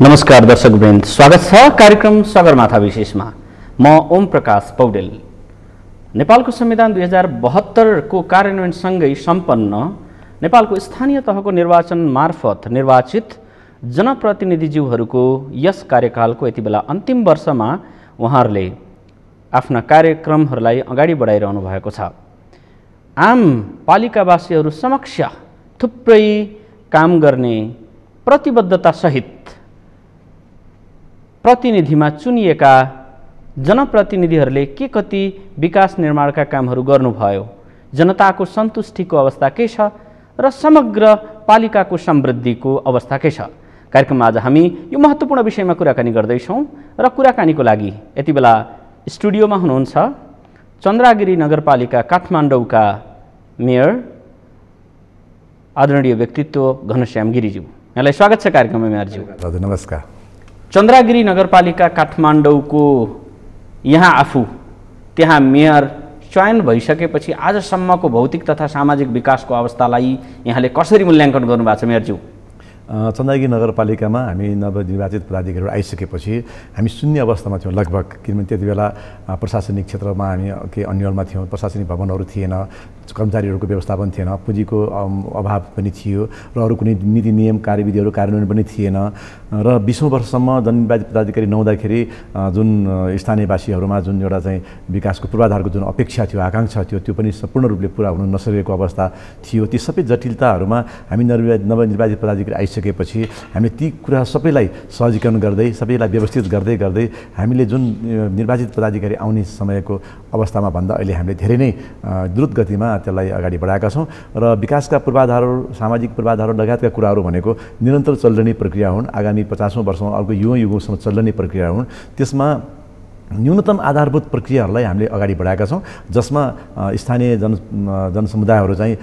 नमस्कार दर्शकवृन्द, स्वागत छ कार्यक्रम सगरमाथा विशेषमा। म ओम प्रकाश पौडेल। नेपालको संविधान 2072 को कार्यान्वयनसँगै सम्पन्न नेपालको स्थानीय तहको निर्वाचन मार्फत निर्वाचित जनप्रतिनिधिज्यूहरूको यस कार्यकालको यति बेला अन्तिम वर्षमा उहाँहरूले आफ्ना कार्यक्रमहरूलाई अगाडि बढाइरहनु भएको छ। आम पालिकावासीहरू समक्ष थुप्रै काम गर्ने प्रतिबद्धता सहित प्रतिनिधिमा चुनिएका जनप्रतिनिधिहरूले के कति विकास निर्माणका कामहरू गर्नुभयो, जनताको सन्तुष्टिको अवस्था के छ र समग्र पालिकाको समृद्धिको अवस्था के छ। कार्यक्रममा आज हामी यो महत्त्वपूर्ण विषयमा कुराकानी गर्दैछौँ र कुराकानीको लागि यति बेला स्टुडियोमा हुनुहुन्छ चन्द्रागिरी नगरपालिका काठमाडौँका मेयर आदरणीय व्यक्तित्व घनश्याम गिरीज्यू। यहाँलाई स्वागत छ कार्यक्रममा मेयरज्यू। हजुर नमस्कार। चन्द्रागिरी नगरपालिका काठमाडौँको यहाँ आफू त्यहाँ मेयर चयन भइसकेपछि आजसम्मको भौतिक तथा सामाजिक विकासको अवस्थालाई यहाँले कसरी मूल्याङ्कन गर्नुभएको छ मेयरज्यू? चन्द्रागिरी नगरपालिकामा हामी नवनिर्वाचित पदाधिकारीहरू आइसकेपछि हामी शून्य अवस्थामा थियौँ लगभग, किनभने त्यति बेला प्रशासनिक क्षेत्रमा हामी के अन्यलमा थियौँ। प्रशासनिक भवनहरू थिएन, कर्मचारीहरूको व्यवस्थापन थिएन, पुँजीको अभाव पनि थियो र अरू कुनै नीति नियम कार्यविधिहरू कार्यान्वयन पनि थिएन र 20औं वर्षसम्म जननिर्वाचित पदाधिकारी नहुँदाखेरि जुन स्थानीयवासीहरूमा जुन एउटा चाहिँ विकासको पूर्वाधारको जुन अपेक्षा थियो, आकाङ्क्षा थियो, त्यो पनि सम्पूर्ण रूपले पुरा हुन नसकेको अवस्था थियो। ती सबै जटिलताहरूमा हामी नवनिर्वाचित पदाधिकारी आइसकेपछि हामीले ती कुरा सबैलाई सहजीकरण गर्दै, सबैलाई व्यवस्थित गर्दै गर्दै हामीले जुन निर्वाचित पदाधिकारी आउने समयको अवस्थामा भन्दा अहिले हामीले धेरै नै द्रुत गतिमा त्यसलाई अगाडि बढाएका छौँ र विकासका पूर्वाधारहरू, सामाजिक पूर्वाधारहरू लगायतका कुराहरू भनेको निरन्तर चल्ने प्रक्रिया हुन्। आगामी 50औं वर्षमा अर्को युगौँसम्म चल्ने प्रक्रिया हुन्। त्यसमा न्यूनतम आधारभूत प्रक्रियाहरूलाई हामीले अगाडि बढाएका छौँ, जसमा स्थानीय जनसमुदायहरू चाहिँ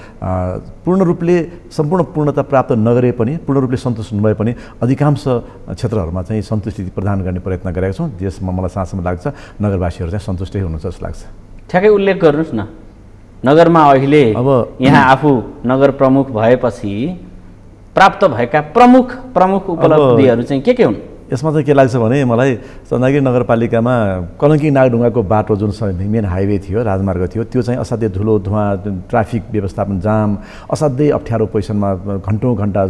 पूर्ण रूपले सम्पूर्ण पूर्णता प्राप्त नगरे पनि, पूर्ण रूपले सन्तुष्ट नभए पनि अधिकांश क्षेत्रहरूमा चाहिँ सन्तुष्टि प्रदान गर्ने प्रयत्न गरेका छौँ। त्यसमा मलाई साँच्चै लाग्छ नगरवासीहरू चाहिँ सन्तुष्टै हुनुहुन्छ जस्तो लाग्छ। ठ्याक्कै उल्लेख गर्नुहोस् न, नगरमा अहिले अब यहाँ आफू नगर प्रमुख भएपछि प्राप्त भएका प्रमुख उपलब्धिहरू चाहिँ के हुन्? यसमा चाहिँ के लाग्छ भने मलाई चन्द्रागिरी नगरपालिकामा कलङ्की नागढुङ्गाको बाटो जुन मेन हाइवे थियो, राजमार्ग थियो, त्यो चाहिँ असाध्यै धुलो धुवाँ, ट्राफिक व्यवस्थापन जाम, असाध्यै अप्ठ्यारो पोजिसनमा घन्टौँ घन्टा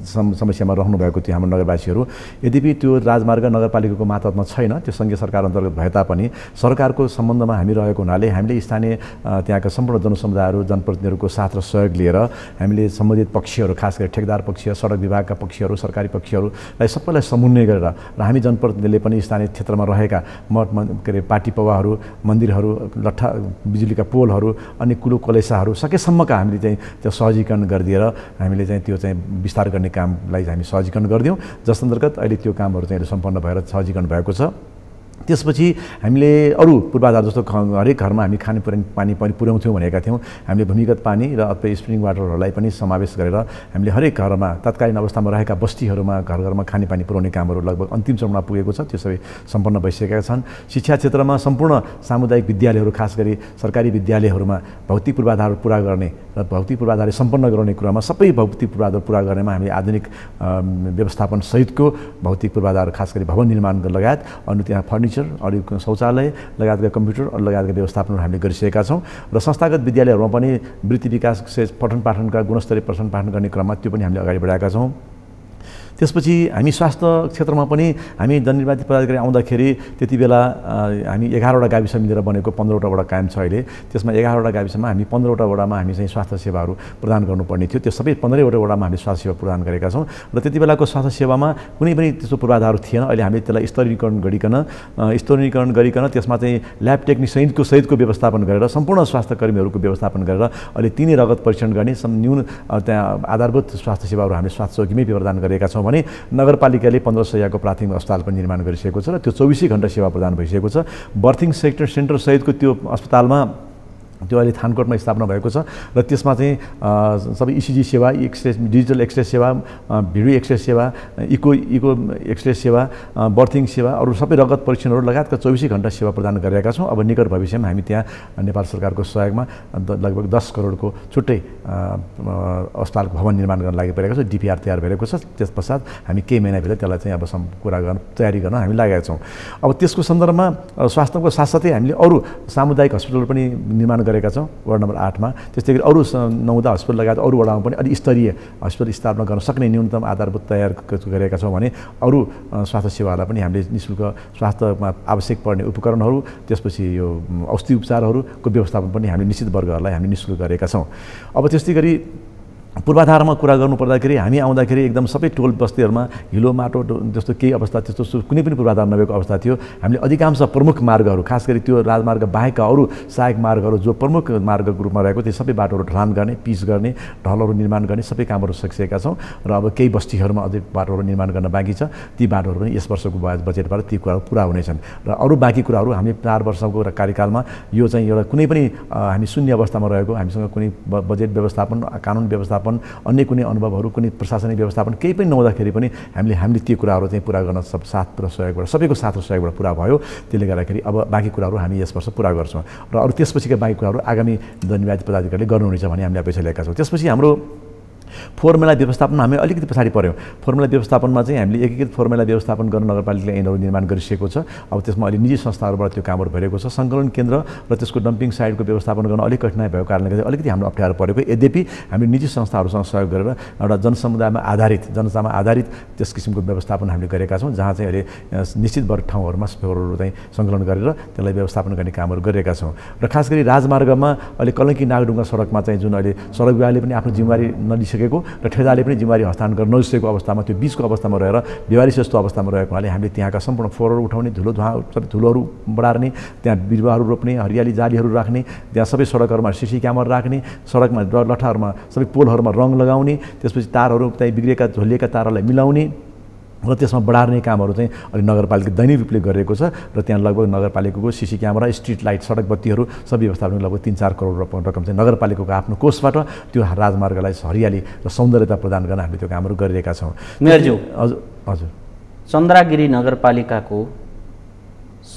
समस्यामा रहनुभएको थियो हाम्रो नगरवासीहरू। यद्यपि त्यो राजमार्ग नगरपालिकाको मातहतमा छैन, त्यो सङ्घीय सरकार अन्तर्गत भए तापनि सरकारको सम्बन्धमा हामी रहेको हुनाले हामीले स्थानीय त्यहाँका सम्पूर्ण जनसमुदायहरू, जनप्रतिनिधिहरूको साथ र सहयोग लिएर हामीले सम्बन्धित पक्षहरू, खास गरी ठेकदार पक्ष, सडक विभागका पक्षहरू, सरकारी पक्षहरूलाई सबैलाई समन्वय गरेर र हामी जनप्रतिनिधिले पनि स्थानीय क्षेत्रमा रहेका के अरे पार्टी पवाहरू, मन्दिरहरू, लट्ठा बिजुलीका पोलहरू अनि कुलो कलेसाहरू सकेसम्मका हामीले चाहिँ त्यो सहजीकरण गरिदिएर हामीले चाहिँ त्यो चाहिँ विस्तार गर्ने कामलाई हामी सहजीकरण गरिदियौँ, जस अन्तर्गत अहिले त्यो कामहरू चाहिँ सम्पन्न भएर सहजीकरण भएको छ। त्यसपछि हामीले अरू पूर्वाधार जस्तो हरेक घरमा हामी पानी पुर्याउँथ्यौँ भनेका थियौँ। हामीले भूमिगत पानी र अथवा स्प्रिङ वाटरहरूलाई पनि समावेश गरेर हामीले हरेक घरमा तत्कालीन अवस्थामा रहेका बस्तीहरूमा घरमा खानेपानी पुर्याउने कामहरू लगभग अन्तिम चरणमा पुगेको छ। त्यो सबै सम्पन्न भइसकेका छन्। शिक्षा क्षेत्रमा सम्पूर्ण सामुदायिक विद्यालयहरू, खास गरी सरकारी विद्यालयहरूमा भौतिक पूर्वाधार पुरा गर्ने र भौतिक पूर्वाधार सम्पन्न गराउने कुरामा सबै भौतिक पूर्वाधार पुरा गर्नेमा हामीले आधुनिक व्यवस्थापन सहितको भौतिक पूर्वाधार, खास गरी भवन निर्माण लगायत अनि त्यहाँ फर्निचर, अरू शौचालय लगायतका कम्प्युटर लगायतका व्यवस्थापनहरू हामीले गरिसकेका छौँ र संस्थागत विद्यालयहरूमा पनि वृत्ति विकास पठन पाठनका गुणस्तरीय पठन पाठन गर्ने क्रममा त्यो पनि हामीले अगाडि बढाएका छौँ। त्यसपछि हामी स्वास्थ्य क्षेत्रमा पनि हामी जननिर्वाचित पदाधिकारी आउँदाखेरि त्यति बेला हामी 11वटा गाविस मिलेर बनेको 15वटा वडा कायम छ अहिले। त्यसमा 11वटा गाविसमा हामी 15वटा वडामा हामी चाहिँ स्वास्थ्य सेवाहरू प्रदान गर्नुपर्ने थियो। त्यो सबै 15वटा वडामा हामीले स्वास्थ्य सेवा प्रदान गरेका छौँ र त्यति बेलाको स्वास्थ्य सेवामा कुनै पनि त्यस्तो पूर्वाधार थिएन। अहिले हामीले त्यसलाई स्तरीकरण गरिकन त्यसमा चाहिँ ल्याब टेक्निक सहितको व्यवस्थापन गरेर सम्पूर्ण स्वास्थ्य कर्मीहरूको व्यवस्थापन गरेर अहिले तिनै रगत परीक्षण गर्ने त्यहाँ आधारभूत स्वास्थ्य सेवाहरू हामीले स्वास्थ्य चौकीमै प्रदान गरेका छौँ भने नगरपालिकाले 15 शय्याको प्राथमिक अस्पताल पनि निर्माण गरिसकेको छ र त्यो 24 घण्टा सेवा प्रदान भइसकेको छ। बर्थिङ सेन्टर सहितको त्यो अस्पतालमा त्यो अहिले थानकोटमा स्थापना भएको छ र त्यसमा चाहिँ सबै इसिजी सेवा, एक्सरे डिजिटल एक्सरे सेवा, भिडियो एक्सरे सेवा, इको एक्सरे सेवा, बर्थिङ सेवा, अरू सबै रगत परीक्षणहरू लगायतका 24 घण्टा सेवा प्रदान गरिरहेका छौँ। अब निकट भविष्यमा हामी त्यहाँ नेपाल सरकारको सहयोगमा लगभग 10 करोडको छुट्टै अस्पताल भवन निर्माण गर्न लागि परेको छ। डिपिआर तयार भएको छ। त्यस पश्चात हामी केही महिनाभित्र त्यसलाई चाहिँ अब कुरा गर्न तयारी गर्न हामी लागेका छौँ। अब त्यसको सन्दर्भमा स्वास्थ्यको साथसाथै हामीले अरू सामुदायिक हस्पिटल पनि निर्माण गरेका छौँ वार्ड नम्बर 8 मा। त्यस्तै गरी अरू 9 हस्पिटल लगायत अरू वडामा पनि अलि स्तरीय हस्पिटल स्थापना गर्न सक्ने न्यूनतम आधारभूत तयार गरेका छौँ भने अरू स्वास्थ्य सेवालाई पनि हामीले निःशुल्क स्वास्थ्यमा आवश्यक पर्ने उपकरणहरू, त्यसपछि यो औषधि उपचारहरूको व्यवस्थापन पनि हामीले निश्चित वर्गहरूलाई हामीले निःशुल्क गरेका छौँ। अब त्यस्तै गरी पूर्वाधारमा कुरा गर्नु पर्दाखेरि हामी आउँदाखेरि एकदम सबै टोल बस्तीहरूमा हिलो माटो जस्तो केही अवस्था, त्यस्तो कुनै पनि पूर्वाधार नभएको अवस्था थियो। हामीले अधिकांश प्रमुख मार्गहरू, खास गरी त्यो राजमार्ग बाहेकका अरू सहायक मार्गहरू जो प्रमुख मार्गको रूपमा रहेको त्यो सबै बाटोहरू ढलान गर्ने, पिच गर्ने, ढलहरू निर्माण गर्ने सबै कामहरू सकिसकेका छौँ र अब केही बस्तीहरूमा अझै बाटोहरू निर्माण गर्न बाँकी छ। ती बाटोहरू पनि यस वर्षको बजेटबाट ती कुराहरू पुरा हुनेछन् र अरू बाँकी कुराहरू हामीले 4 वर्षको कार्यकालमा यो चाहिँ एउटा कुनै पनि हामी शून्य अवस्थामा रहेको, हामीसँग कुनै बजेट व्यवस्थापन, कानुन व्यवस्थापन, अन्य कुनै अनुभवहरू, कुनै प्रशासनिक व्यवस्थापन केही पनि नहुँदाखेरि पनि हामीले त्यो कुराहरू चाहिँ पुरा गर्न साथ र सहयोगबाट, सबैको साथ र सहयोगबाट पुरा भयो। त्यसले गर्दाखेरि अब बाँकी कुराहरू हामी यस वर्ष पुरा गर्छौँ र अरू त्यसपछिका बाँकी कुराहरू आगामी निर्वाचित पदाधिकारीले गर्नुहुनेछ भन्ने हामीले अपेक्षा लिएका छौँ। त्यसपछि हाम्रो फोर्मुला व्यवस्थापन हामी अलिकति पछाडि पऱ्यौँ। फोर्मुला व्यवस्थापनमा चाहिँ हामीले एकीकृत फोर्मुला व्यवस्थापन गर्न नगरपालिकाले ऐनहरू निर्माण गरिसकेको छ। अब त्यसमा अहिले निजी संस्थाहरूबाट त्यो कामहरू भइरहेको छ। सङ्कलन केन्द्र र त्यसको डम्पिङ साइटको व्यवस्थापन गर्न अलिक कठिनाइ भएको कारणले गर्दा अलिकति हाम्रो अप्ठ्यारो परेको। यद्यपि हामी निजी संस्थाहरूसँग सहयोग गरेर एउटा जनसमुदायमा आधारित त्यस किसिमको व्यवस्थापन हामीले गरेका छौँ, जहाँ चाहिँ अहिले निश्चित वर्ग ठाउँहरूमा फोहोरहरू चाहिँ सङ्कलन गरेर त्यसलाई व्यवस्थापन गर्ने कामहरू गरिरहेका छौँ। र खास गरी राजमार्गमा अहिले कलङ्की नागढुङ्गा सडकमा चाहिँ जुन अहिले सडक विभागले पनि आफ्नो जिम्मेवारी नलिसकेको र ठेदाले पनि जिम्मेवारी हस्तान्तरण गर्न नसकेको अवस्थामा, त्यो बीचको अवस्थामा रहेर बेवारिस जस्तो अवस्थामा रहेको हुनाले हामीले त्यहाँका सम्पूर्ण फोहोरहरू उठाउने, धुलोहरू बढार्ने, त्यहाँ बिरुवाहरू रोप्ने, हरियाली जालीहरू राख्ने, त्यहाँ सबै सडकहरूमा सिसी क्यामेरा राख्ने, सडकमा लठाहरूमा सबै पोलहरूमा रङ लगाउने, त्यसपछि तारहरू त्यही बिग्रेका झोलिएका तारहरूलाई मिलाउने र त्यसमा बढार्ने कामहरू चाहिँ अहिले नगरपालिका दैनिक रूपले गरिरहेको छ। र त्यहाँ लगभग नगरपालिकाको सिसी क्यामेरा, स्ट्रिट लाइट, सडक बत्तीहरू सबै व्यवस्थापन लगभग 3-4 करोड रकम चाहिँ नगरपालिकाको आफ्नो कोषबाट त्यो राजमार्गलाई हरियाली र सौन्दर्यता प्रदान गर्न हामीले त्यो कामहरू गरिरहेका छौँ। मेयरज्यू, हजुर, चन्द्रागिरी नगरपालिकाको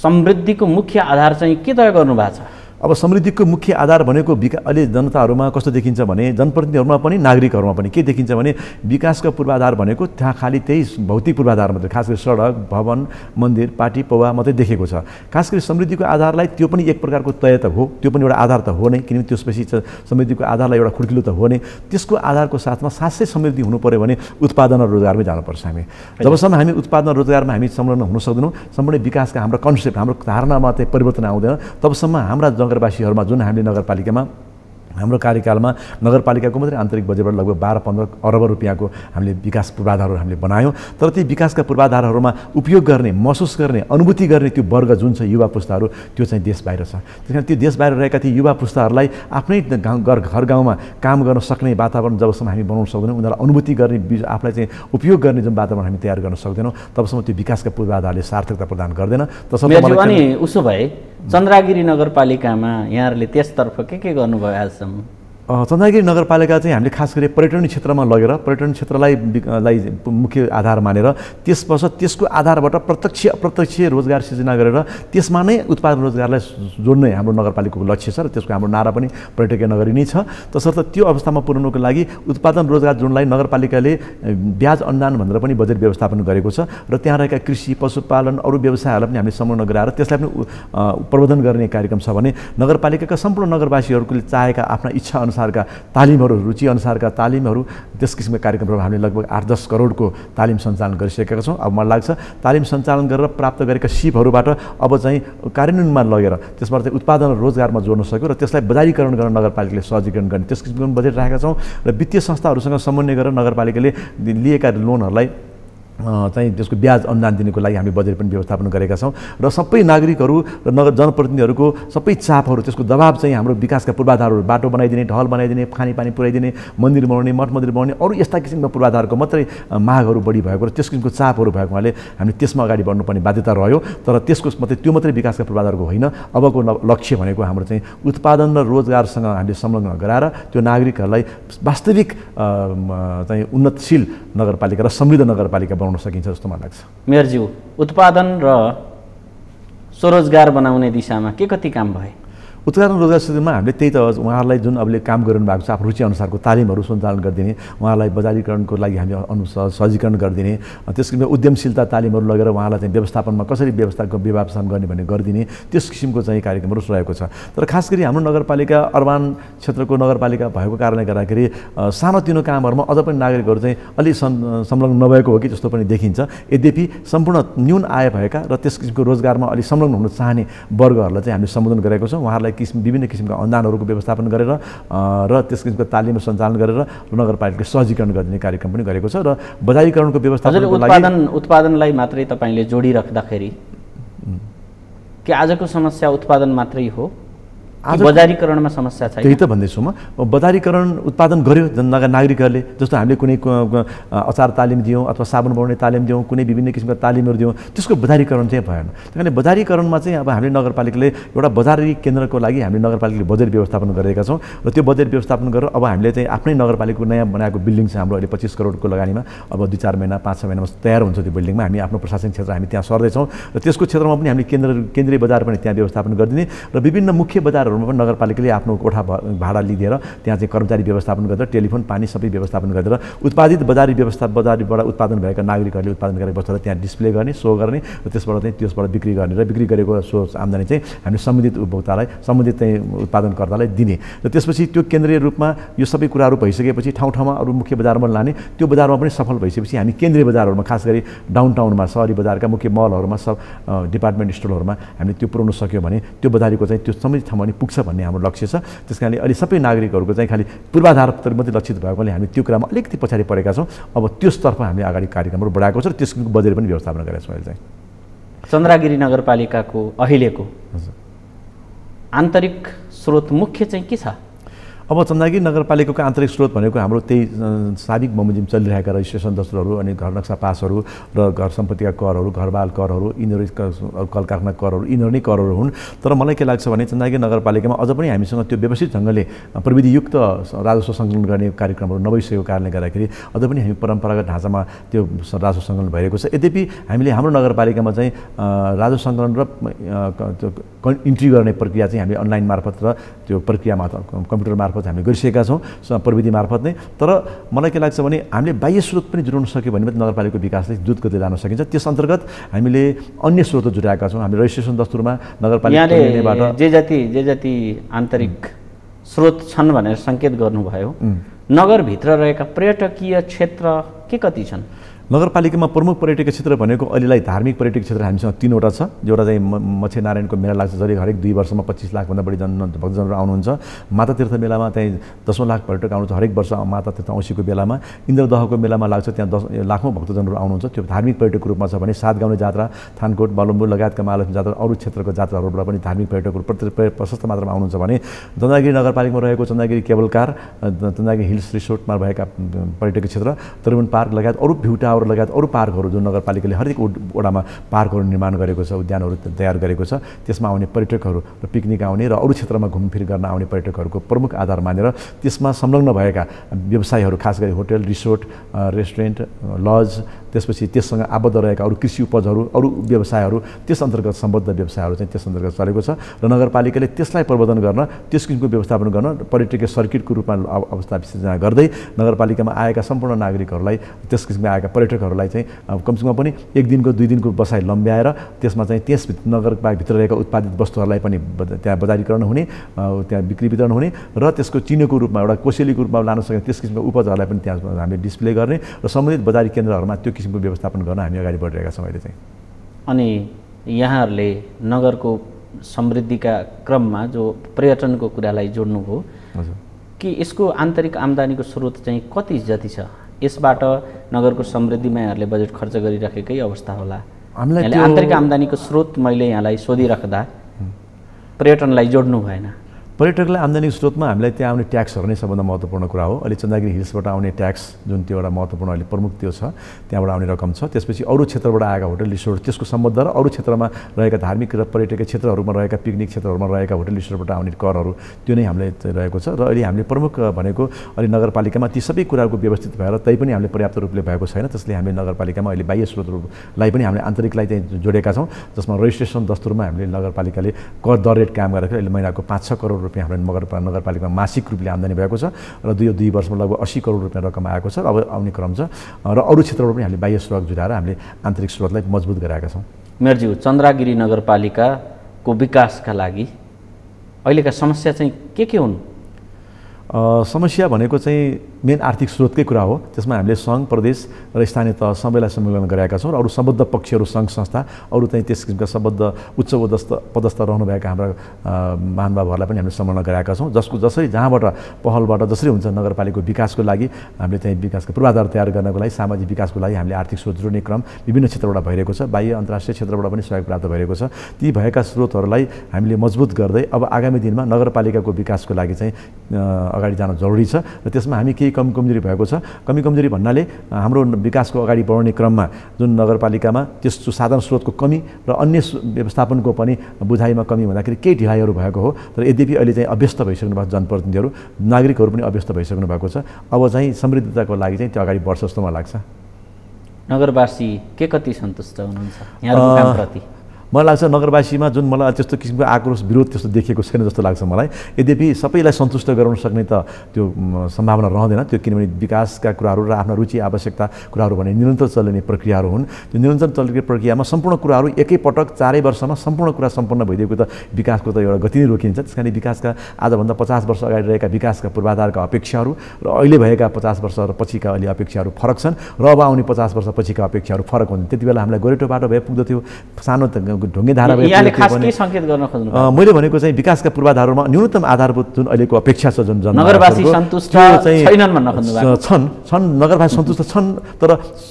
समृद्धिको मुख्य आधार चाहिँ के तय गर्नु भएको छ? अब समृद्धिको मुख्य आधार भनेको अहिले जनताहरूमा कस्तो देखिन्छ भने, जनप्रतिनिधिहरूमा पनि नागरिकहरूमा पनि के देखिन्छ भने विकासका पूर्वाधार भनेको त्यहाँ खालि त्यही भौतिक पूर्वाधार मात्रै, खास गरी सडक, भवन, मन्दिर, पार्टी, पौवा मात्रै देखेको छ। खास गरी समृद्धिको आधारलाई त्यो पनि एक प्रकारको तय त हो, त्यो पनि एउटा आधार त हो नै, किनभने त्यसपछि समृद्धिको आधारलाई एउटा खुड्किलो त हो नै। त्यसको आधारको साथमा साँच्चै समृद्धि हुनु पऱ्यो भने उत्पादन र रोजगारमै जानुपर्छ। हामी जबसम्म हामी उत्पादन र रोजगारमा हामी संलग्न हुन सक्दैनौँ, सम्पूर्ण विकासका हाम्रो कन्सेप्ट, हाम्रो धारणामा चाहिँ परिवर्तन आउँदैन, तबसम्म हाम्रा नगरवासीहरूमा जुन हामीले नगरपालिकामा हाम्रो कार्यकालमा नगरपालिकाको मात्रै आन्तरिक बजेटबाट लगभग 12-15 अर्ब रुपियाँको हामीले विकास पूर्वाधारहरू हामीले बनायौँ। तर ती विकासका पूर्वाधारहरूमा उपयोग गर्ने, महसुस गर्ने, अनुभूति गर्ने त्यो वर्ग जुन छ युवा पुस्ताहरू, त्यो चाहिँ देश बाहिर छ। त्यसकारण त्यो देश बाहिर रहेका ती युवा पुस्ताहरूलाई आफ्नै घर गाउँमा काम गर्न सक्ने वातावरण जबसम्म हामी बनाउन सक्दैनौँ, उनीहरूलाई अनुभूति गर्ने, आफूलाई चाहिँ उपयोग गर्ने जुन वातावरण हामी तयार गर्न सक्दैनौँ, तबसम्म त्यो विकासका पूर्वाधारले सार्थकता प्रदान गर्दैन। तसर्थ अनि उसो भए चन्द्रागिरी नगरपालिकामा यहाँहरूले त्यसतर्फ के गर्नुभयो आजसम्म? चन्द्रागिरी नगरपालिका चाहिँ हामीले खास गरी पर्यटन क्षेत्रमा लगेर पर्यटन क्षेत्रलाई मुख्य आधार मानेर त्यसको आधारबाट प्रत्यक्ष अप्रत्यक्ष रोजगार सिर्जना गरेर त्यसमा नै उत्पादन रोजगारलाई जोड्ने हाम्रो नगरपालिकाको लक्ष्य छ र त्यसको हाम्रो नारा पनि पर्यटकीय नगरी नै छ। तसर्थ त्यो अवस्थामा पुर्याउनको लागि उत्पादन रोजगार जोड्नलाई नगरपालिकाले ब्याज अनुदान भनेर पनि बजेट व्यवस्थापन गरेको छ र त्यहाँ रहेका कृषि, पशुपालन, अरू व्यवसायहरूलाई पनि हामीले समन्वय गराएर त्यसलाई पनि प्रवर्धन गर्ने कार्यक्रम छ भने नगरपालिकाका सम्पूर्ण नगरवासीहरूले चाहेका आफ्ना इच्छा अनुसारका तालिमहरू, रुचि अनुसारका तालिमहरू, त्यस किसिमका कार्यक्रमहरू हामीले लगभग 8-10 करोडको तालिम सञ्चालन गरिसकेका छौँ। अब मलाई लाग्छ तालिम सञ्चालन गरेर प्राप्त गरेका सिपहरूबाट अब चाहिँ कार्यान्वयनमा लगेर त्यसबाट चाहिँ उत्पादन र रोजगारमा जोड्न सक्यो र त्यसलाई बजारीकरण गर्न नगरपालिकाले सहजीकरण गर्ने त्यस किसिमको बजेट राखेका छौँ र वित्तीय संस्थाहरूसँग समन्वय गरेर नगरपालिकाले लिएका लोनहरूलाई चाहिँ त्यसको ब्याज अनुदान दिनको लागि हामी बजेट पनि व्यवस्थापन गरेका छौँ र सबै नागरिकहरू र नगर जनप्रतिनिधिहरूको सबै चापहरू त्यसको दबाब चाहिँ हाम्रो विकासका पूर्वाधारहरू बाटो बनाइदिने, ढल बनाइदिने, खानेपानी पुर्याइदिने, मन्दिर बनाउने, मठ मन्दिर बनाउने, अरू यस्ता किसिमका पूर्वाधारको मात्रै मागहरू बढी भएको र त्यस किसिमको चापहरू भएको हुनाले हामीले त्यसमा अगाडि बढ्नुपर्ने बाध्यता रह्यो। तर त्यसको त्यो मात्रै विकासका पूर्वाधारको होइन, अबको लक्ष्य भनेको हाम्रो चाहिँ उत्पादन र रोजगारसँग हामीले संलग्न गराएर त्यो नागरिकहरूलाई वास्तविक चाहिँ उन्नतशील नगरपालिका र समृद्ध नगरपालिका बनाउन सकिन्छ जस्तो मलाई लाग्छ। मेयरज्यू, उत्पादन र स्वरोजगार बनाउने दिशामा के कति काम भए? उत्पादन रोजगार क्षेत्रमा हामीले त्यही त उहाँहरूलाई जुन अहिले काम गरिरहनु भएको छ आफ्नो रुचि अनुसारको तालिमहरू सञ्चालन गरिदिने, उहाँलाई बजारीकरणको लागि हामी सहजीकरण गरिदिने, त्यसको उद्यमशीलता तालिमहरू लगेर उहाँलाई चाहिँ व्यवस्थापनमा कसरी व्यवस्थापन गर्ने भन्ने गरिदिने, त्यस किसिमको चाहिँ कार्यक्रमहरू रहेको छ। तर खास गरी हाम्रो नगरपालिका अर्बान क्षेत्रको नगरपालिका भएको कारणले गर्दाखेरि सानोतिनो कामहरूमा अझ पनि नागरिकहरू चाहिँ अलि संलग्न नभएको हो कि जस्तो पनि देखिन्छ। यद्यपि सम्पूर्ण न्यून आय भएका र त्यस किसिमको रोजगारमा अलि संलग्न हुन चाहने वर्गहरूलाई चाहिँ हामीले सम्बोधन गरेको छौँ। उहाँहरूलाई विभिन्न किसिमका अनुदानहरूको व्यवस्थापन गरेर र त्यस किसिमको तालिम सञ्चालन गरेर नगरपालिकाले सहजीकरण गर्ने कार्यक्रम पनि गरेको छ र बजारीकरणको व्यवस्थापनको लागि उत्पादनलाई मात्रै तपाईँले जोडिराख्दाखेरि के आजको समस्या उत्पादन मात्रै हो? बजारीकरणमा समस्या छैन? त्यही त भन्दैछु म। बजारीकरण उत्पादन गर्यो नागरिकहरूले, जस्तो हामीले कुनै अचार तालिम दियौँ अथवा साबुन बनाउने तालिम दियौँ, कुनै विभिन्न किसिमका तालिमहरू दियौँ, त्यसको बजारीकरण चाहिँ भएन। त्यही कारण बजारीकरणमा चाहिँ अब हामीले नगरपालिकाले एउटा बजारी केन्द्रको लागि हामीले नगरपालिकाले बजेट व्यवस्थापन गरेका छौँ र त्यो बजेट व्यवस्थापन गरेर अब हामीले चाहिँ आफ्नै नगरपालिकाको नयाँ बनाएको बिल्डिङ छ हाम्रो अहिले 25 करोडको लगानीमा, अब 2-4 महिना 5-6 महिनामा तयार हुन्छ त्यो बिल्डिङमा। हामी आफ्नो प्रशासनिक क्षेत्र हामी त्यहाँ सर्दैछौँ र त्यसको क्षेत्रमा पनि हामीले केन्द्रीय बजार पनि त्यहाँ व्यवस्थापन गरिदिने र विभिन्न मुख्य बजारहरू पनि नगरपालिकाले आफ्नो कोठा भाडा लिएर त्यहाँ चाहिँ कर्मचारी व्यवस्थापन गरेर टेलिफोन पानी सबै व्यवस्थापन गरेर उत्पादित बजारीबाट उत्पादन भएका नागरिकहरूले उत्पादन गरेको वस्तुलाई त्यहाँ डिस्प्ले गर्ने, सो गर्ने र त्यसबाट बिक्री गर्ने र बिक्री गरेको सो आम्दानी चाहिँ हामीले सम्बन्धित उपभोक्तालाई सम्बन्धित चाहिँ उत्पादनकर्तालाई दिने र त्यसपछि त्यो केन्द्रीय रूपमा यो सबै कुराहरू भइसकेपछि ठाउँ अरू मुख्य बजारमा लाने, त्यो बजारमा पनि सफल भइसकेपछि हामी केन्द्रीय बजारहरूमा खास गरी डाउनटाउनमा सहरी बजारका मुख्य मलहरूमा सब डिपार्टमेन्ट स्टोरहरूमा हामीले त्यो पुर्याउन सक्यो भने त्यो बजारीको चाहिँ त्यो सम्बन्धित ठाउँमा पनि पुग्छ भन्ने हाम्रो लक्ष्य छ। त्यस कारणले अहिले सबै नागरिकहरूको चाहिँ खालि पूर्वाधारतिर मात्रै लक्षित भएकोले हामी त्यो कुरामा अलिकति पछाडि परेका छौँ। अब त्यसतर्फ हामीले अगाडि कार्यक्रमहरू बढाएको छ र त्यसको बजेट पनि व्यवस्थापन गरेका छौँ। अहिले चाहिँ चन्द्रगिरी नगरपालिकाको अहिलेको आन्तरिक स्रोत मुख्य चाहिँ के छ? अब चन्द्रगिरी नगरपालिकाको आन्तरिक स्रोत भनेको हाम्रो त्यही साबिक बमोजिम चलिरहेका रजिस्ट्रेसन दस्तुरहरू अनि घर नक्सा पासहरू र घर सम्पत्तिका करहरू, घरबाल करहरू, यिनीहरू कल कारखाना करहरू, यिनीहरू नै करहरू हुन्। तर मलाई के लाग्छ भने चन्द्रगिरी नगरपालिकामा अझ पनि हामीसँग त्यो व्यवस्थित ढङ्गले प्रविधियुक्त राजस्व सङ्कलन गर्ने कार्यक्रमहरू नभइसकेको कारणले गर्दाखेरि अझ पनि हामी परम्परागत ढाँचामा त्यो राजस्व सङ्कलन भइरहेको छ। यद्यपि हामीले हाम्रो नगरपालिकामा चाहिँ राजस्व सङ्कलन र इन्ट्री गर्ने प्रक्रिया चाहिँ हामीले अनलाइन मार्फत र त्यो प्रक्रिया कम्प्युटर मार्फत हामीले गरिसकेका छौँ प्रविधि मार्फत नै। तर मलाई के लाग्छ भने हामीले बाह्य स्रोत पनि जुटाउन सक्यो भने मात्रै नगरपालिकाको विकासले द्रुत गतिले जान सकिन्छ। त्यस अन्तर्गत हामीले अन्य स्रोत जुटाएका छौँ। हामीले रजिस्ट्रेसन दस्तुरमा नगरपालिकाबाट जे जति आन्तरिक स्रोत छन् भनेर सङ्केत गर्नुभयो, नगरभित्र रहेका पर्यटकीय क्षेत्र के कति छन्? नगरपालिकामा प्रमुख पर्यटकीय क्षेत्र भनेको अहिलेलाई धार्मिक पर्यटकीय क्षेत्र हामीसँग 3वटा छ। एउटा चाहिँ मच्छे नारायणको मेला लाग्छ, जसले हरेक 2 वर्षमा 25 लाखभन्दा बढी भक्तजनहरू आउनुहुन्छ। माता तीर्थ मेलामा चाहिँ 10 लाख पर्यटक आउनुहुन्छ हरेक वर्ष माता तीर्थ औँसीको बेलामा। इन्द्रदहको मेलामा लाग्छ, त्यहाँ 10 लाखौँ भक्तजनहरू आउनुहुन्छ। त्यो धार्मिक पर्यटकको रूपमा छ भने सातगाउने जात्रा, थानकोट, बालुम्बु लगायतका महालक्ष्मी जात्रा, अरू क्षेत्रको जात्राहरूबाट पनि धार्मिक पर्यटकहरू प्रशस्त मात्रामा आउनुहुन्छ भने चन्द्रगिरी नगरपालिकामा रहेको Chandragiri cable car, Chandragiri hills रिसोर्टमा भएका पर्यटकीय क्षेत्र, त्रिभुवन पार्क लगायत अरू भ्यू लगायत अरू पार्कहरू जुन नगरपालिकाले हरेक वडामा पार्कहरू निर्माण गरेको छ, उद्यानहरू तयार गरेको छ, त्यसमा आउने पर्यटकहरू र पिकनिक आउने र अरू क्षेत्रमा घुमफिर गर्न आउने पर्यटकहरूको प्रमुख आधार मानेर त्यसमा संलग्न भएका व्यवसायहरू, खास गरी होटल, रिसोर्ट, रेस्टुरेन्ट, लज, त्यसपछि त्यससँग आबद्ध रहेका अरू कृषि उपजहरू, अरू व्यवसायहरू, त्यस अन्तर्गत सम्बद्ध व्यवसायहरू चाहिँ त्यस अन्तर्गत चलेको छ र नगरपालिकाले त्यसलाई प्रबन्धन गर्न, त्यस किसिमको व्यवस्थापन गर्न पर्यटकीय सर्किटको रूपमा अवस्था विसर्जना गर्दै नगरपालिकामा आएका सम्पूर्ण नागरिकहरूलाई, त्यस किसिमका आएका पर्यटकहरूलाई चाहिँ कमसेकम पनि 1 दिनको 2 दिनको बसाइ लम्ब्याएर त्यसमा चाहिँ त्यस नगरपालिकाभित्र रहेका उत्पादित वस्तुहरूलाई पनि त्यहाँ बजारीकरण हुने, त्यहाँ बिक्री वितरण हुने र त्यसको चिनोको रूपमा एउटा कोसेलीको रूपमा लान सक्ने त्यस किसिमको उपजहरूलाई पनि त्यहाँ हामीले डिस्प्ले गर्ने र सम्बन्धित बजारी केन्द्रहरूमा त्यो किसिमको व्यवस्थापन गर्न हामी अगाडि बढिरहेका छौँ अहिले चाहिँ। अनि यहाँहरूले नगरको समृद्धिका क्रममा जो पर्यटनको कुरालाई जोड्नुभयो कि यसको आन्तरिक आम्दानीको स्रोत चाहिँ कति जति छ? यसबाट नगरको समृद्धिमा यहाँहरूले बजेट खर्च गरिराखेकै अवस्था होला। हामीलाई आन्तरिक आम्दानीको स्रोत मैले यहाँलाई सोधिराख्दा पर्यटनलाई जोड्नु भएन। पर्यटकलाई आम्दानीको स्रोतमा हामीलाई त्यहाँ आउने ट्याक्सहरू नै सबभन्दा महत्त्वपूर्ण कुरा हो। अहिले चन्द्रगिरी हिल्सबाट आउने ट्याक्स जुन त्यो एउटा महत्त्वपूर्ण अहिले प्रमुख त्यो छ, त्यहाँबाट आउने रकम छ। त्यसपछि अरू क्षेत्रबाट आएका होटल रिसोर्ट त्यसको सम्बन्ध र अरू क्षेत्रमा रहेका धार्मिक र पर्यटकीय क्षेत्रहरूमा रहेका पिकनिक क्षेत्रहरूमा रहेका होटल रिसोर्टबाट आउने करहरू त्यो नै हामीले रहेको छ। र अहिले हामीले प्रमुख भनेको अहिले नगरपालिकामा ती सबै कुराहरूको व्यवस्थित भएर तैपनि हामीले पर्याप्त रूपले भएको छैन। त्यसले हामीले नगरपालिकामा अहिले बाह्य स्रोतहरूलाई पनि हामीले आन्तरिकलाई चाहिँ जोडेका छौँ, जसमा रजिस्ट्रेसन दस्तुरमा हामीले नगरपालिकाले कर दर रेट काम गरेर अहिले महिनाको 5-6 करोड रुपियाँ हाम्रो नगरपालिकामा मासिक रूपले आम्दानी भएको छ र 2 वर्षमा लगभग 80 करोड रुपियाँ रकम आएको छ। अब आउने क्रम छ र अरू क्षेत्रबाट पनि हामीले बाह्य स्रोत जुटाएर हामीले आन्तरिक स्रोतलाई मजबुत गराएका छौँ। मेयरज्यू, चन्द्रगिरी नगरपालिकाको विकासका लागि अहिलेका समस्या चाहिँ के हुन्? समस्या भनेको चाहिँ मेन आर्थिक स्रोतकै कुरा हो। त्यसमा हामीले सङ्घ, प्रदेश र स्थानीय तह सबैलाई सम्मेलन गरेका छौँ र अरू सम्बद्ध पक्षहरू, सङ्घ संस्था, अरू चाहिँ त्यस किसिमका सम्बद्ध उच्च पदस्थ रहनुभएका हाम्रा महानुभावहरूलाई पनि हामीले सम्मेलन गराएका छौँ, जसरी जहाँबाट पहलबाट जसरी हुन्छ नगरपालिकाको विकासको लागि हामीले चाहिँ विकासको पूर्वाधार तयार गर्नको लागि, सामाजिक विकासको लागि हामीले आर्थिक स्रोत जोड्ने क्रम विभिन्न क्षेत्रबाट भइरहेको छ। बाह्य अन्तर्राष्ट्रिय क्षेत्रबाट पनि सहयोग प्राप्त भइरहेको छ। ती भएका स्रोतहरूलाई हामीले मजबुत गर्दै अब आगामी दिनमा नगरपालिकाको विकासको लागि चाहिँ अगाडि जान जरुरी छ र त्यसमा हामी केही कमी कमजोरी भएको छ। कमी कमजोरी भन्नाले हाम्रो विकासको अगाडि बढाउने क्रममा जुन नगरपालिकामा त्यस्तो साधन स्रोतको कमी र अन्य व्यवस्थापनको पनि बुझाइमा कमी हुँदाखेरि केही ढिलाइहरू भएको हो। तर यद्यपि अहिले चाहिँ अभ्यस्त भइसक्नु भएको जनप्रतिनिधिहरू, नागरिकहरू पनि अभ्यस्त भइसक्नु भएको छ। अब चाहिँ समृद्धताको लागि चाहिँ त्यो अगाडि बढ्छ जस्तो मलाई लाग्छ। नगरवासी के कति सन्तुष्ट हुनुहुन्छ यहाँको कामप्रति? मलाई लाग्छ नगरवासीमा जुन मलाई त्यस्तो किसिमको आक्रोश विरोध त्यस्तो देखेको छैन जस्तो लाग्छ मलाई। यद्यपि सबैलाई सन्तुष्ट गराउन सक्ने त त्यो सम्भावना रहँदैन त्यो, किनभने विकासका कुराहरू र आफ्ना रुचि आवश्यकता कुराहरू भने निरन्तर चल्ने प्रक्रियाहरू हुन्। त्यो निरन्तर चल्ने प्रक्रियामा सम्पूर्ण कुराहरू एकैपटक 4 वर्षमा सम्पूर्ण कुरा सम्पन्न भइदिएको त विकासको त एउटा गति नै रोकिन्छ। त्यस कारण विकासका आजभन्दा 50 वर्ष अगाडि रहेका विकासका पूर्वाधारका अपेक्षाहरू र अहिले भएका 50 वर्ष पछिका अहिले अपेक्षाहरू फरक छन् र अब आउने 50 वर्ष पछिका अपेक्षाहरू फरक हुन्छन्। त्यति बेला हामीलाई गोरेटो बाटो भए पुग्दथ्यो, सानो ढुङ्गे धारा भए पुग्दथ्यो। मैले भनेको चाहिँ विकासका पूर्वाधारमा न्यूनतम आधारभूत जुन अहिलेको अपेक्षा छ, जुन नगरवासी सन्तुष्ट छैनन् भन्न खोज्नु भएको? छन् नगरवासी सन्तुष्ट छन्, तर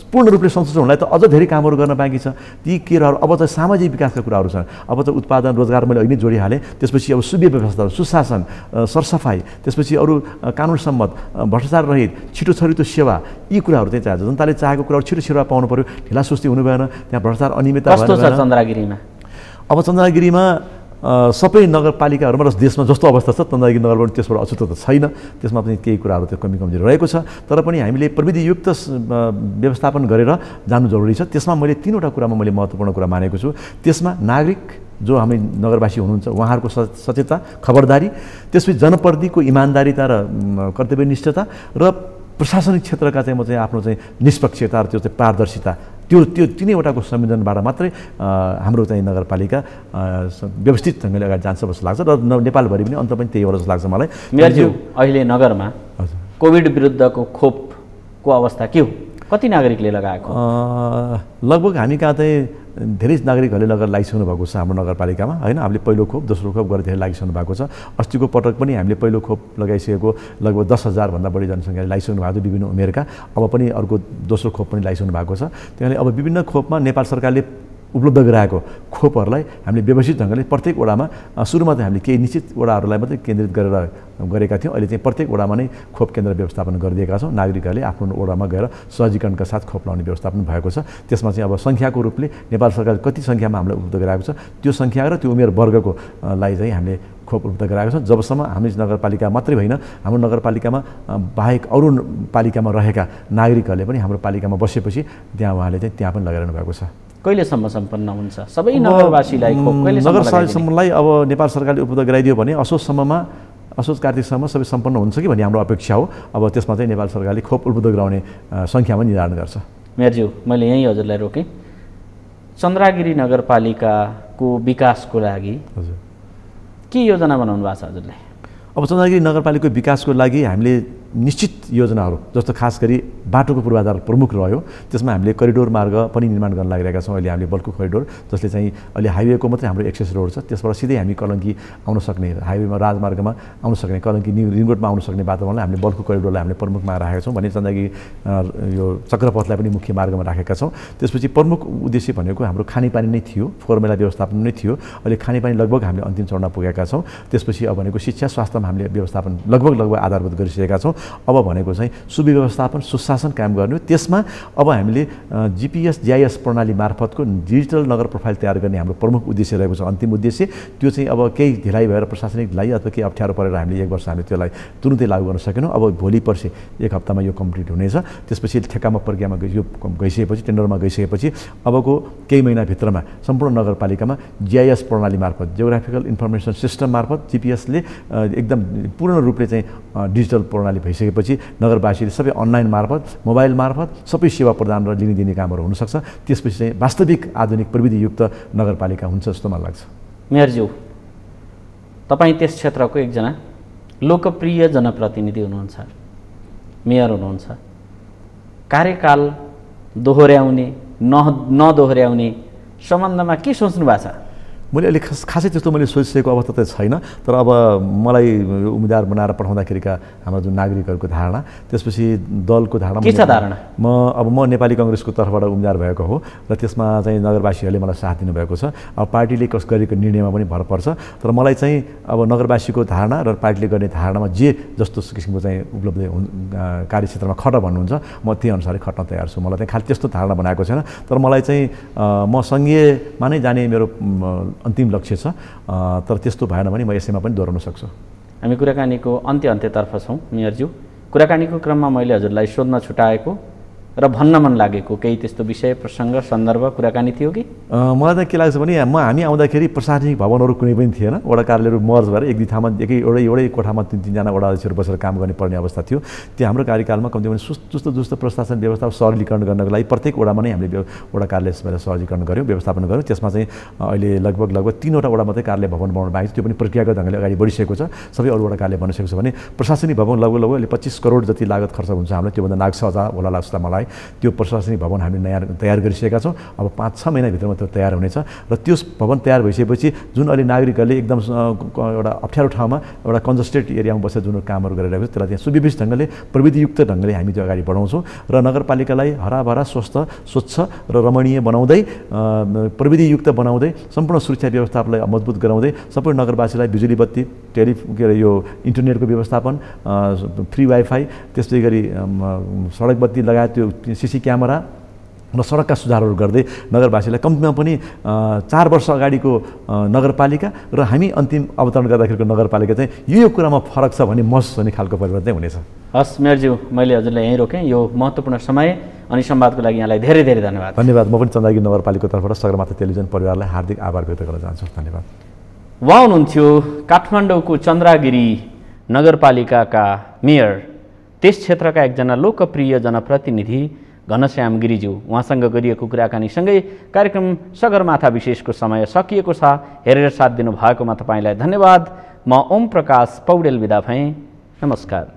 पूर्ण रूपले सन्तुष्ट हुनलाई त अझ धेरै कामहरू गर्न बाँकी छ। ती कुराहरू अब चाहिँ सामाजिक विकासका कुराहरू छन्। अब चाहिँ उत्पादन रोजगार मैले अहिले जोडिहालेँ। त्यसपछि अब सुव्यवस्था, सुशासन, सरसफाइ, त्यसपछि अरू कानुन सम्मत, भ्रष्टाचार रहित, छिटो छरितो सेवा, यी कुराहरू चाहिँ चाहिन्छ। जनताले चाहेको कुराहरू छिटो सेवा पाउनु पर्यो, ढिला सुस्ती हुनु भएन। त्यहाँ भ्रष्टाचार अनियमितता कस्तो छ चन्द्रगिरीमा? अब चन्द्रगिरीमा सबै नगरपालिकाहरूमा र देशमा जस्तो अवस्था छ चन्द्रगिरी नगरमा त्यसबाट अछुतो त छैन। त्यसमा पनि केही कुराहरू त्यो कमी कमजोरी रहेको छ। तर पनि हामीले प्रविधियुक्त व्यवस्थापन गरेर जानु जरुरी छ। त्यसमा मैले 3वटा कुरामा मैले महत्त्वपूर्ण कुरा मानेको छु। त्यसमा नागरिक जो हामी नगरवासी हुनुहुन्छ उहाँहरूको सचेतता, खबरदारी, त्यसपछि जनप्रतिनिधिको इमान्दारिता र कर्तव्यनिष्ठता र प्रशासनिक क्षेत्रका चाहिँ म चाहिँ आफ्नो चाहिँ निष्पक्षता र त्यो चाहिँ पारदर्शिता, त्यो 3वटाको संयोजनबाट मात्रै हाम्रो चाहिँ नगरपालिका व्यवस्थित ढङ्गले अगाडि जान्छ जस्तो लाग्छ र नेपालभरि पनि अन्त पनि त्यही हो जस्तो लाग्छ मलाई। मेयरज्यू, अहिले नगरमा कोभिड विरुद्धको खोपको अवस्था के हो? कति नागरिकले लगाएको? लगभग हामी कहाँ चाहिँ धेरै नागरिकहरूले लगेर लगाइसक्नु भएको छ हाम्रो नगरपालिकामा, होइन? हामीले पहिलो खोप, दोस्रो खोप गरेर धेरै लगाइसक्नु भएको छ। अस्तिको पटक पनि हामीले पहिलो खोप लगाइसकेको लगभग 10,000 भन्दा बढी जनसङ्ख्याले लगाइसक्नु भएको थियो विभिन्न उमेरका। अब पनि अर्को दोस्रो खोप पनि लगाइसक्नु भएको छ। त्यहाँले अब विभिन्न खोपमा नेपाल सरकारले उपलब्ध गराएको खोपहरूलाई हामीले व्यवस्थित ढङ्गले प्रत्येक वडामा, सुरुमा चाहिँ हामीले केही निश्चित वडाहरूलाई मात्रै केन्द्रित गरेका थियौँ। अहिले चाहिँ प्रत्येक वडामा नै खोप केन्द्र व्यवस्थापन गरिदिएका छौँ। नागरिकहरूले आफ्नो वडामा गएर सहजीकरणका साथ खोप लगाउने व्यवस्थापन भएको छ। त्यसमा चाहिँ अब सङ्ख्याको रूपले नेपाल सरकारले कति सङ्ख्यामा हामीलाई उपलब्ध गराएको छ त्यो सङ्ख्या र त्यो उमेर वर्गको लागि चाहिँ हामीले खोप उपलब्ध गराएको छौँ। जबसम्म हामी नगरपालिका मात्रै होइन, हाम्रो नगरपालिकामा बाहेक अरू पालिकामा रहेका नागरिकहरूले पनि हाम्रो पालिकामा बसेपछि त्यहाँ उहाँले चाहिँ त्यहाँ पनि लगाइरहनु भएको छ। कहिलेसम्म सम्पन्न हुन्छ सबै नगरवासीलाई खोप? नगरवासीलाई अब नेपाल सरकारले उपलब्ध गराइदियो भने असोज कार्तिकसम्म सबै सम्पन्न हुन्छ कि भन्ने हाम्रो अपेक्षा हो। अब त्यसमा चाहिँ नेपाल सरकारले खोप उपलब्ध गराउने सङ्ख्यामा निर्धारण गर्छ। मेयरज्यू, मैले यहीँ हजुरलाई रोकेँ। चन्द्रगिरी नगरपालिकाको विकासको लागि के योजना बनाउनु भएको छ हजुरले? अब चन्द्रगिरी नगरपालिकाको विकासको लागि हामीले निश्चित योजनाहरू जस्तो खास गरी बाटोको पूर्वाधार प्रमुख रह्यो। त्यसमा हामीले करिडोर मार्ग पनि निर्माण गर्न लागिरहेका छौँ। अहिले हामीले बल्कु करिडोर जसले चाहिँ अहिले हाइवेको मात्रै हाम्रो एक्सेस रोड छ, त्यसबाट सिधै हामी कलङ्की आउन सक्ने, हाइवेमा राजमार्गमा आउन सक्ने, कलङ्की रिङ रोडमा आउन सक्ने वातावरणलाई हामीले बल्कु करिडोरलाई हामीले प्रमुखमा राखेका छौँ भने चन्द्रगिरी यो चक्रपथलाई पनि मुख्य मार्गमा राखेका छौँ। त्यसपछि प्रमुख उद्देश्य भनेको हाम्रो खानेपानी नै थियो, फोहोर मैला व्यवस्थापन नै थियो। अहिले खानेपानी लगभग हामीले अन्तिम चरणमा पुगेका छौँ। त्यसपछि अब भनेको शिक्षा स्वास्थ्यमा हामीले व्यवस्थापन लगभग आधारभूत गरिसकेका छौँ। अब भनेको चाहिँ सुव्यवस्थापन सुशासन कायम गर्ने, त्यसमा अब हामीले GPS GIS प्रणाली मार्फतको डिजिटल नगर प्रोफाइल तयार गर्ने हाम्रो प्रमुख उद्देश्य रहेको छ। अन्तिम उद्देश्य त्यो चाहिँ अब केही ढिलाइ भएर प्रशासनिक ढिलाइ अथवा केही अप्ठ्यारो परेर हामीले 1 वर्ष हामीले त्यसलाई तुरुन्तै लागू गर्न सकेनौँ। अब भोलि पर्सि 1 हप्तामा यो कम्प्लिट हुनेछ। त्यसपछि ठेक्कामा प्रक्रियामा गइसकेपछि, टेन्डरमा गइसकेपछि अबको केही महिनाभित्रमा सम्पूर्ण नगरपालिकामा GIS प्रणाली मार्फत, जियोग्राफिकल इन्फर्मेसन सिस्टम मार्फत GPSले एकदम पूर्ण रूपले चाहिँ डिजिटल प्रणाली भइसकेपछि नगरवासीले सबै अनलाइन मार्फत, मोबाइल मार्फत सबै सेवा प्रदान र लिने दिने कामहरू हुनसक्छ। त्यसपछि चाहिँ वास्तविक आधुनिक प्रविधियुक्त नगरपालिका हुन्छ जस्तो मलाई लाग्छ। मेयरज्यू, तपाईँ त्यस क्षेत्रको एकजना लोकप्रिय जनप्रतिनिधि हुनुहुन्छ, मेयर हुनुहुन्छ। कार्यकाल दोहोर्याउने नदोहोर्याउने सम्बन्धमा के सोच्नु भएको छ? मैले अहिले खासै त्यस्तो मैले सोचिसकेको अवस्था त छैन, तर अब मलाई उम्मेदवार बनाएर पठाउँदाखेरिका हाम्रो जुन नागरिकहरूको धारणा, त्यसपछि दलको धारणा के छ धारणा? म नेपाली काङ्ग्रेसको तर्फबाट उम्मेदवार भएको हो र त्यसमा चाहिँ नगरवासीहरूले मलाई साथ दिनुभएको छ। अब पार्टीले गरेको निर्णयमा पनि भर पर्छ, तर मलाई चाहिँ अब नगरवासीको धारणा र पार्टीले गर्ने धारणामा जे जस्तो किसिमको चाहिँ उपलब्ध कार्यक्षेत्रमा खट भन्नुहुन्छ म त्यही अनुसारै खट्न तयार छु। मलाई चाहिँ खालि त्यस्तो धारणा बनाएको छैन, तर मलाई चाहिँ म सङ्घीयमा नै जाने मेरो अन्तिम लक्ष्य छ। तर त्यस्तो भएन भने म यसैमा पनि दोहोर्याउन सक्छु। हामी कुराकानीको अन्त्यतर्फ छौँ। मेयरज्यू, कुराकानीको क्रममा मैले हजुरलाई सोध्न छुटाएको र भन्न मन लागेको केही त्यस्तो विषय, प्रसङ्ग, सन्दर्भ, कुराकानी थियो कि? मलाई त के लाग्छ भने हामी आउँदाखेरि प्रशासनिक भवनहरू कुनै पनि थिएन। वडा कार्यालयहरू मर्ज भएर एक दुई ठाउँमा एउटै कोठामा 3-3जना वडा अध्यक्षहरू बसेर काम गर्ने पर्ने अवस्था थियो। त्यो हाम्रो कार्यकालमा कम्ती पनि चुस्त प्रशासन व्यवस्था सरलीकरण गर्नको लागि प्रत्येक वडामा नै हामीले वडा कार्यालय सहजीकरण गऱ्यौँ, व्यवस्थापन गऱ्यौँ। त्यसमा चाहिँ अहिले लगभग 3वटा वडा मात्रै कार्यालय भवन बनाउनु बाँकी छ। त्यो पनि प्रक्रियागत ढङ्गले अगाडि बढिसकेको छ। सबै अरू वडा कार्यालय बनिसकेको छ भने प्रशासनिक भवन लगभग अहिले 25 करोड जति लागत खर्च हुन्छ हामीलाई। त्योभन्दा लाग्छ होला लाग्छ मलाई। त्यो प्रशासनिक भवन हामीले तयार गरिसकेका छौँ। अब 5-6 महिनाभित्रमा त्यो तयार हुनेछ र त्यो भवन तयार भइसकेपछि जुन अहिले नागरिकहरूले एकदम एउटा अप्ठ्यारो ठाउँमा एउटा कन्जस्टेड एरियामा बसेर जुन कामहरू गरिरहेको छ त्यसलाई त्यहाँ सुव्यवस्थित ढङ्गले प्रविधियुक्त ढङ्गले हामी त्यो अगाडि बढाउँछौँ र नगरपालिकालाई हराभरा स्वस्थ स्वच्छ र रमणीय बनाउँदै प्रविधियुक्त बनाउँदै सम्पूर्ण सुरक्षा व्यवस्थापनलाई मजबुत गराउँदै सबै नगरवासीलाई बिजुली बत्ती, यो इन्टरनेटको व्यवस्थापन, फ्री वाइफाई, त्यस्तै गरी सडक बत्ती लगायत त्यो CC क्यामेरा र सडकका सुधारहरू गर्दै नगरवासीलाई कम्तीमा पनि 4 वर्ष अगाडिको नगरपालिका र हामी अन्तिम अवतरण गर्दाखेरिको नगरपालिका चाहिँ यो कुरामा फरक छ भन्ने महसुस हुने खालको परिवर्तन हुनेछ। हस् मेयरज्यू, मैले हजुरलाई यहीँ रोकेँ। यो महत्त्वपूर्ण समय अनि संवादको लागि यहाँलाई धेरै धेरै धन्यवाद। धन्यवाद। म पनि चन्द्रगिरी नगरपालिकाको तर्फबाट सगरमाथा टेलिभिजन परिवारलाई हार्दिक आभार व्यक्त गर्न चाहन्छु। धन्यवाद। उहाँ हुनुहुन्थ्यो काठमाडौँको चन्द्रगिरी नगरपालिकाका मेयर, त्यस क्षेत्रका एकजना लोकप्रिय जनप्रतिनिधि घनश्याम गिरिज्यू। उहाँसँग गरिएको कुराकानीसँगै कार्यक्रम सगरमाथा विशेषको समय सकिएको छ। हेरेर साथ दिनुभएकोमा तपाईँलाई धन्यवाद। म ओम प्रकाश पौडेल बिदा भएँ। नमस्कार।